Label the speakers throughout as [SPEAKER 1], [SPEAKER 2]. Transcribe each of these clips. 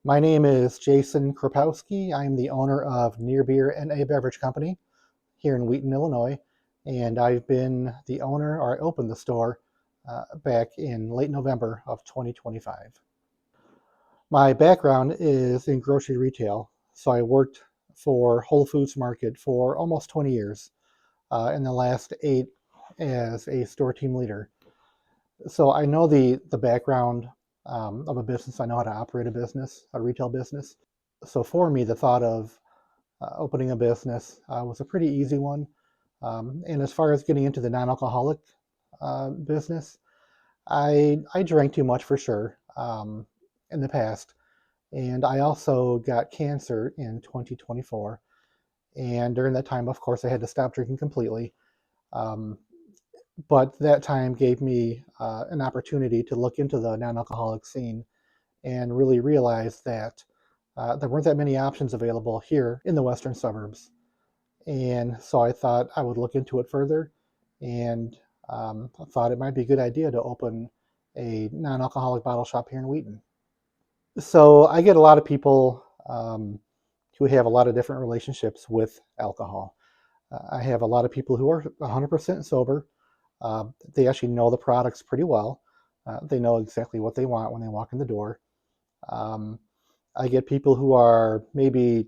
[SPEAKER 1] My name is Jason Krapausky. I'm the owner of Neer Beer N, Beverage Company here in Wheaton, Illinois, and I've been the owner, or I opened the store back in late November of 2025. My background is in grocery retail, so I worked for Whole Foods Market for almost 20 years, in the last 8 as a store team leader. So I know the background of a business. I know how to operate a business, a retail business. So for me, the thought of opening a business was a pretty easy one. And as far as getting into the non-alcoholic business, I drank too much for sure in the past, and I also got cancer in 2024. And during that time, of course, I had to stop drinking completely. Um, but that time gave me an opportunity to look into the non-alcoholic scene and really realize that there weren't that many options available here in the western suburbs. And so I thought I would look into it further, and I thought it might be a good idea to open a non-alcoholic bottle shop here in Wheaton. So I get a lot of people who have a lot of different relationships with alcohol. I have a lot of people who are 100% sober. They actually know the products pretty well. They know exactly what they want when they walk in the door. Um, I get people who are maybe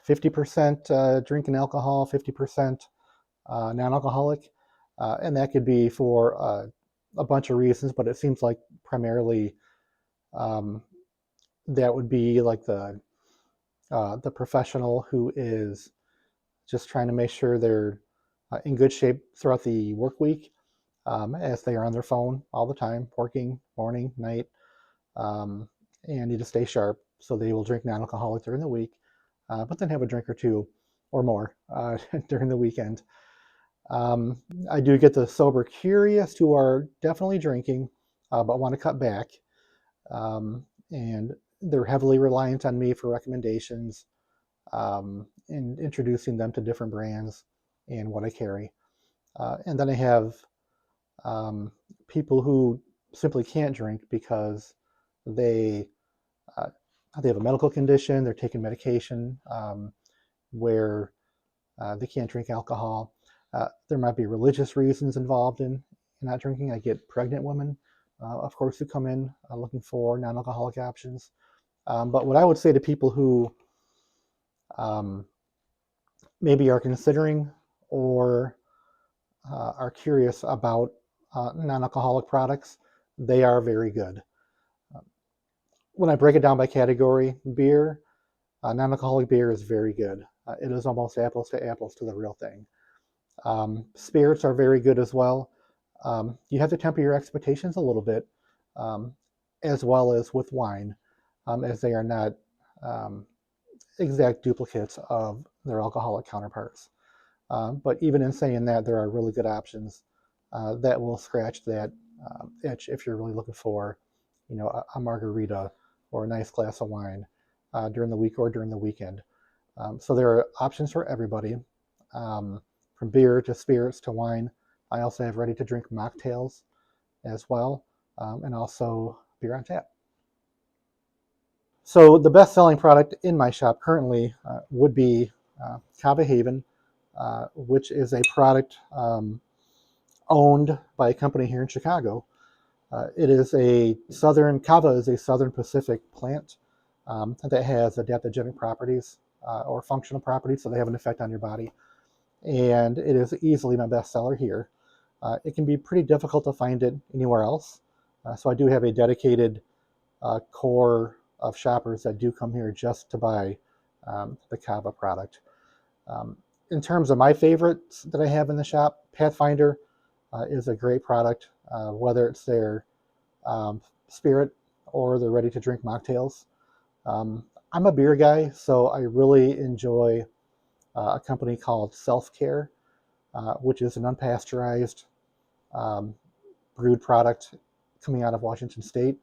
[SPEAKER 1] 50% drinking alcohol, 50% non-alcoholic, and that could be for a bunch of reasons, but it seems like primarily um, that would be like the professional who is just trying to make sure they're in good shape throughout the work week, as they are on their phone all the time, working morning, night, um, and need to stay sharp. So they will drink non-alcoholic during the week, but then have a drink or two or more during the weekend. Um, I do get the sober curious who are definitely drinking, but want to cut back. And they're heavily reliant on me for recommendations, and introducing them to different brands and what I carry. And then I have um, people who simply can't drink because they uh, they have a medical condition, they're taking medication where they can't drink alcohol. There might be religious reasons involved in not drinking. I get pregnant women, of course, who come in looking for non-alcoholic options. But what I would say to people who um, maybe are considering or are curious about non-alcoholic products, they are very good. When I break it down by category, beer, non-alcoholic beer is very good. It is almost apples to apples to the real thing. Spirits are very good as well. You have to temper your expectations a little bit, um, as well as with wine, as they are not um, exact duplicates of their alcoholic counterparts. But even in saying that, there are really good options that will scratch that itch if you're really looking for, a margarita or a nice glass of wine during the week or during the weekend. So there are options for everybody, um, from beer to spirits to wine. I also have ready to drink mocktails as well, and also beer on tap. So the best selling product in my shop currently would be Cava Haven, which is a product owned by a company here in Chicago. It is Cava is a Southern Pacific plant that has adaptogenic properties or functional properties, so they have an effect on your body. And it is easily my best seller here. It can be pretty difficult to find it anywhere else. So I do have a dedicated core of shoppers that do come here just to buy the Cava product. Um, in terms of my favorites that I have in the shop, Pathfinder is a great product, whether it's their spirit or their ready to drink mocktails. I'm a beer guy, so I really enjoy a company called Self Care, which is an unpasteurized um, brewed product coming out of Washington State.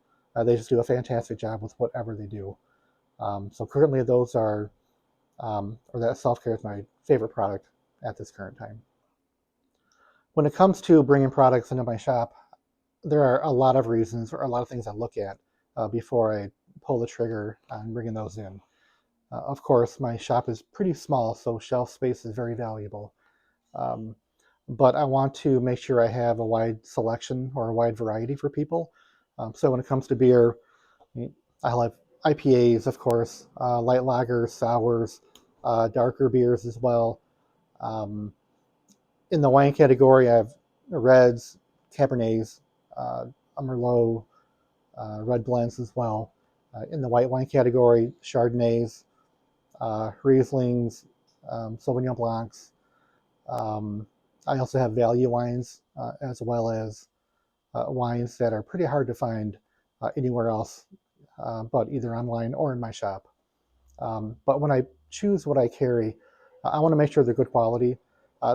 [SPEAKER 1] They just do a fantastic job with whatever they do. So currently, or that Self Care is my favorite product at this current time. When it comes to bringing products into my shop, there are a lot of reasons or a lot of things I look at before I pull the trigger on bringing those in. Of course, my shop is pretty small, so shelf space is very valuable. Um, but I want to make sure I have a wide selection or a wide variety for people. So when it comes to beer, I'll have IPAs, of course, light lagers, sours, darker beers as well. Um, in the wine category, I have reds, cabernets, uh, merlot, red blends as well. In the white wine category, chardonnays, rieslings, sauvignon blancs. Um, I also have value wines as well as wines that are pretty hard to find anywhere else, but either online or in my shop. But when I choose what I carry, I want to make sure they're good quality.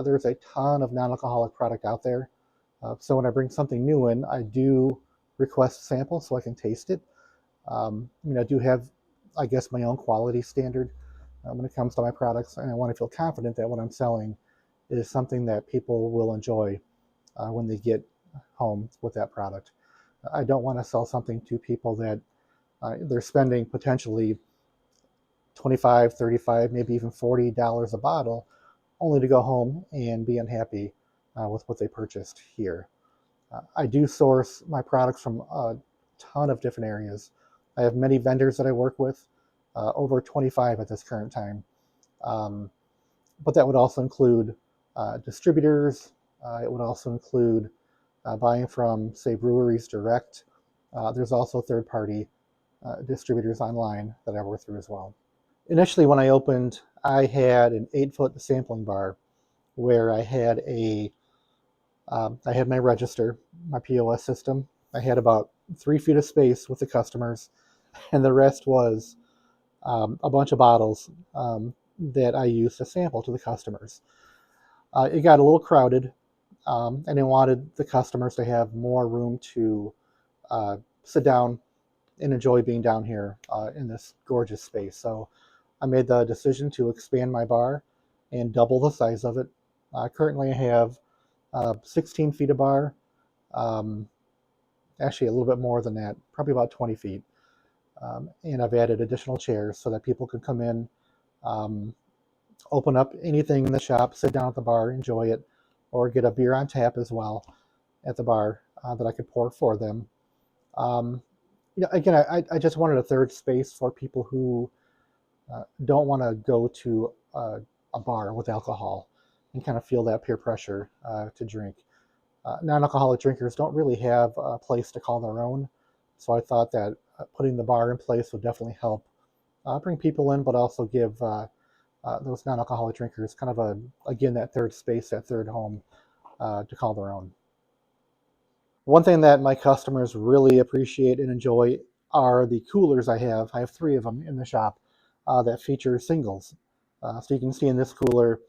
[SPEAKER 1] There's a ton of non-alcoholic product out there. So when I bring something new in, I do request a sample so I can taste it. I do have, I guess, my own quality standard when it comes to my products, and I want to feel confident that what I'm selling is something that people will enjoy when they get home with that product. I don't want to sell something to people that they're spending potentially 25, 35, maybe even $40 a bottle, only to go home and be unhappy with what they purchased here. I do source my products from a ton of different areas. I have many vendors that I work with, over 25 at this current time. Um, but that would also include distributors. It would also include buying from, say, breweries direct. There's also third-party distributors online that I work through as well. Initially, when I opened, I had an 8-foot sampling bar where I had my register, my POS system. I had about 3 feet of space with the customers, and the rest was a bunch of bottles that I used to sample to the customers. It got a little crowded, and I wanted the customers to have more room to sit down and enjoy being down here in this gorgeous space. So I made the decision to expand my bar and double the size of it. Currently, I have 16 feet of bar, um, actually a little bit more than that, probably about 20 feet. And I've added additional chairs so that people can come in, um, open up anything in the shop, sit down at the bar, enjoy it, or get a beer on tap as well at the bar that I could pour for them. Um, again, I just wanted a third space for people who don't want to go to a bar with alcohol and kind of feel that peer pressure to drink. Non-alcoholic drinkers don't really have a place to call their own, so I thought that putting the bar in place would definitely help bring people in, but also give those non-alcoholic drinkers kind of again, that third space, that third home to call their own. One thing that my customers really appreciate and enjoy are the coolers I have. I have 3 of them in the shop that feature singles. So you can see in this cooler,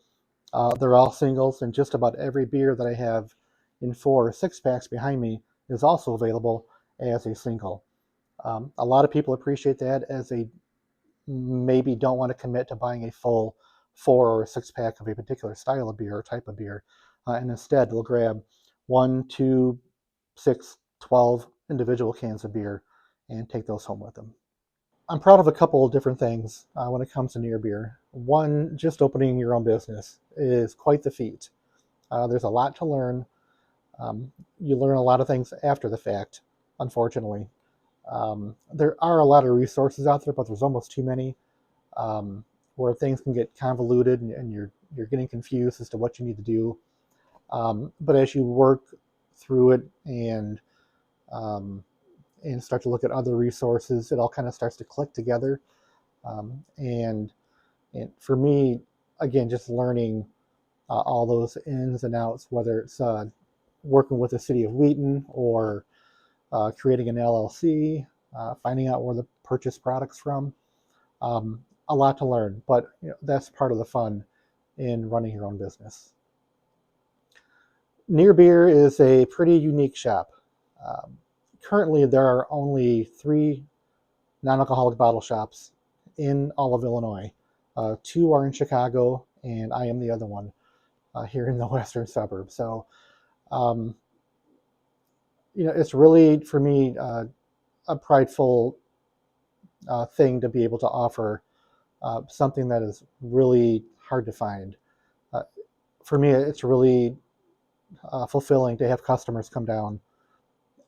[SPEAKER 1] they're all singles, and just about every beer that I have in 4 or 6 packs behind me is also available as a single. A lot of people appreciate that, as they maybe don't want to commit to buying a full 4 or 6 pack of a particular style of beer or type of beer, and instead they'll grab 1, 2, 6, 12 individual cans of beer and take those home with them. I'm proud of a couple of different things when it comes to Neer Beer. One, just opening your own business is quite the feat. There's a lot to learn. You learn a lot of things after the fact, unfortunately. There are a lot of resources out there, but there's almost too many, where things can get convoluted and you're getting confused as to what you need to do. But as you work through it um, and start to look at other resources, it all kind of starts to click together. And for me, again, just learning all those ins and outs, whether it's working with the city of Wheaton or creating an LLC, finding out where to purchase products from. A lot to learn, but that's part of the fun in running your own business. Neer Beer is a pretty unique shop. Um, Currently, there are only 3 non-alcoholic bottle shops in all of Illinois. 2 are in Chicago, and I am the other one here in the western suburbs. So, um, it's really, for me, a prideful thing to be able to offer something that is really hard to find. Uh, for me, it's really fulfilling to have customers come down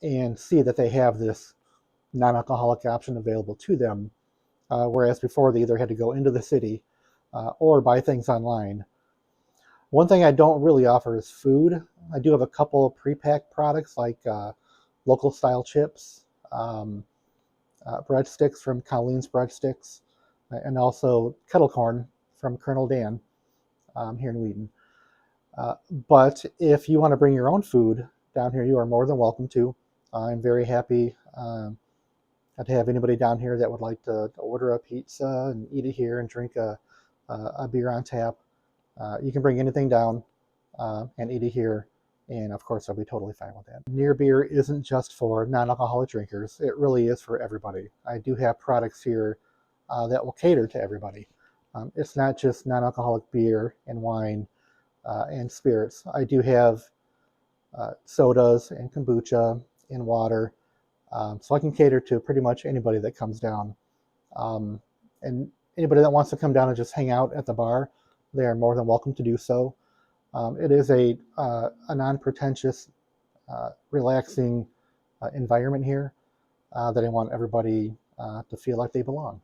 [SPEAKER 1] and see that they have this non-alcoholic option available to them, whereas before they either had to go into the city or buy things online. One thing I don't really offer is food. I do have a couple pre-packed products like local style chips, breadsticks from Colleen's Breadsticks, and also kettle corn from Colonel Dan here in Wheaton. But if you want to bring your own food down here, you are more than welcome to. I'm very happy to have anybody down here that would like to order a pizza and eat it here and drink a beer on tap. You can bring anything down and eat it here, and of course I'll be totally fine with that. Neer Beer isn't just for non-alcoholic drinkers. It really is for everybody. I do have products here that will cater to everybody. It's not just non-alcoholic beer and wine and spirits. I do have sodas and kombucha and water, so I can cater to pretty much anybody that comes down. And anybody that wants to come down and just hang out at the bar, they are more than welcome to do so. It is a non-pretentious, relaxing environment here that I want everybody to feel like they belong.